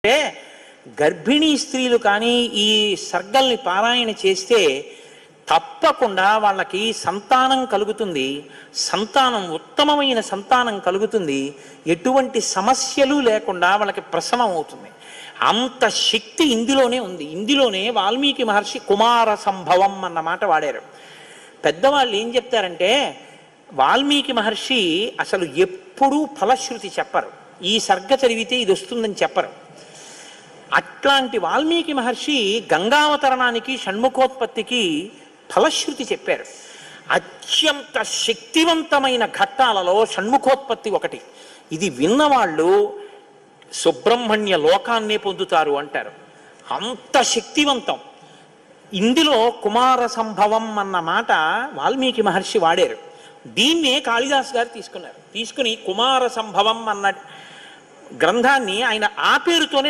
అంటే గర్భిణీ స్త్రీలు కానీ ఈ సర్గల్ని పారాయణ చేస్తే తప్పకుండా వాళ్ళకి సంతానం కలుగుతుంది, సంతానం ఉత్తమమైన సంతానం కలుగుతుంది, ఎటువంటి సమస్యలు లేకుండా వాళ్ళకి ప్రసవం అవుతుంది. అంత శక్తి ఇందులోనే ఉంది. ఇందులోనే వాల్మీకి మహర్షి కుమార సంభవం అన్న మాట వాడారు. పెద్దవాళ్ళు ఏం చెప్తారంటే, వాల్మీకి మహర్షి అసలు ఎప్పుడూ ఫలశ్రుతి చెప్పరు, ఈ సర్గ చదివితే ఇది వస్తుందని చెప్పరు. అట్లాంటి వాల్మీకి మహర్షి గంగావతరణానికి షణ్ముఖోత్పత్తికి ఫలశ్రుతి చెప్పారు. అత్యంత శక్తివంతమైన ఘట్టాలలో షణ్ముఖోత్పత్తి ఒకటి. ఇది విన్నవాళ్ళు సుబ్రహ్మణ్య లోకాన్నే పొందుతారు అంటారు. అంత శక్తివంతం. ఇందులో కుమార సంభవం అన్న మాట వాల్మీకి మహర్షి వాడారు. దీన్నే కాళిదాస్ గారు తీసుకున్నారు. తీసుకుని కుమార సంభవం అన్న గ్రంథాన్ని ఆయన ఆ పేరుతోనే